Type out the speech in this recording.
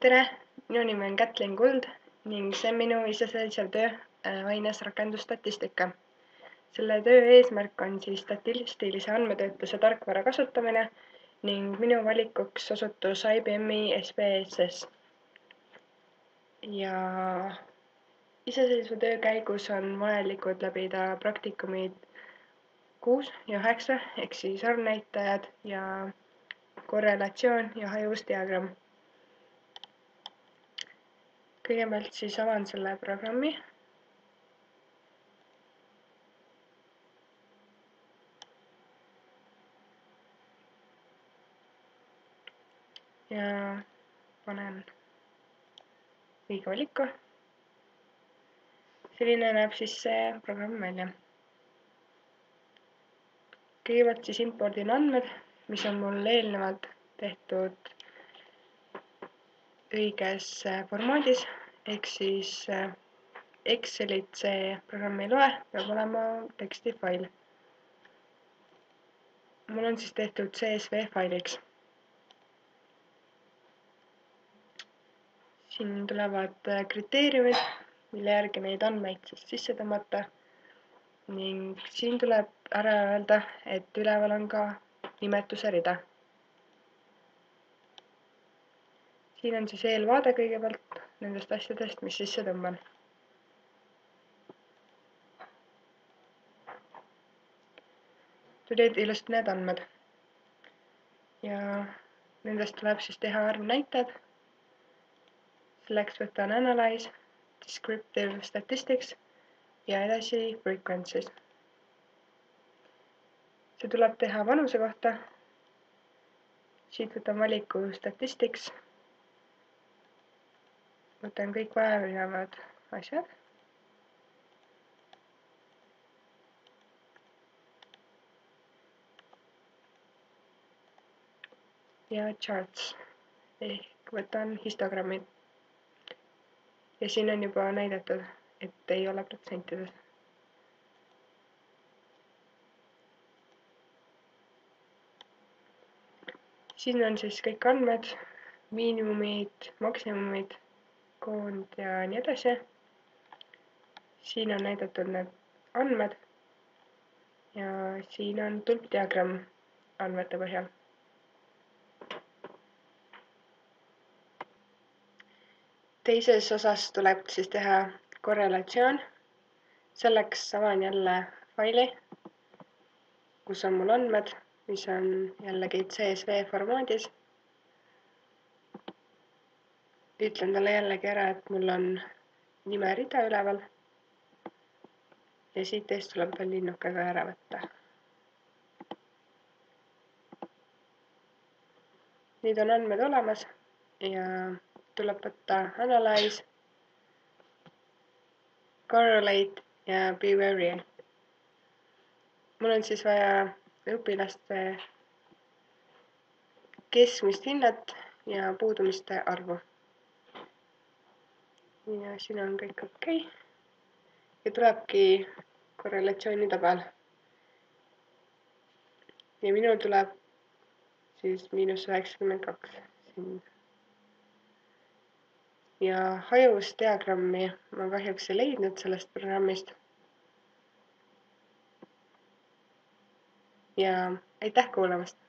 Tere, minu nimi on Kätlin Kuld ning see on minu iseseisev töö aines rakendusstatistika. Selle töö eesmärk on statistilise andmetöötluse tarkvara kasutamine ning minu valikuks osutus IBM-i SPSS. Ja iseseisva töö käigus on vajalikud läbida praktikumid 6 ja 9 ehk siis arvnäitajad ja korrelatsioon ja hajuvusdiagramm. Kõigepealt siis avan selle programmi. Ja panen õige valiku. Selline näeb siis see programm välja. Kõigepealt siis impordin andmed, mis on mul eelnevalt tehtud õiges formaadis, ehk siis Excelit see programm ei loe, peab olema tekstifail. Mul on siis tehtud CSV failiks. Siin tulevad kriteeriumid, mille järgi neid andmeid sisse tõmmata ning siin tuleb ära öelda, et üleval on ka nimetuse rida. Siin on siis eelvaade kõigepealt nendest asjadest, mis sisse tõmban. Tulid ilusti need andmed ja nendest tuleb siis teha arvnäitajad. Selleks võtan Analyze, Descriptive Statistics ja edasi Frequencies. See tuleb teha vanuse kohta. Siit võtan valiku Statistics. Võtan kõik vajaminevad asjad. Ja Charts ehk võtan histogrammid. Ja siin on juba näidatud, et ei ole protsentides. Siin on siis kõik andmed, miinimumid, maksimumid, koond ja nii edasi. Siin on näidatud need andmed ja siin on tulpdiagramm andmete põhjal. Teises osas tuleb siis teha korrelatsioon. Selleks avan jälle faili, kus on mul andmed, mis on jällegi CSV formaadis. Ütlen talle jällegi ära, et mul on nimerida üleval. Ja siit eest tuleb veel linnukega ära võtta. Nüüd on andmed olemas ja tuleb võtta Analyze, Correlate ja Bivariate. Mul on siis vaja õpilaste keskmist hinnet ja puudumiste arvu. Ja siin on kõik okei. Ja tulebki korrelatsiooni tabel. Ja minul tuleb siis -92 siin. Ja hajuvusdiagrammi ma kahjuks ei leidnud sellest programmist. Ja aitäh kuulamast!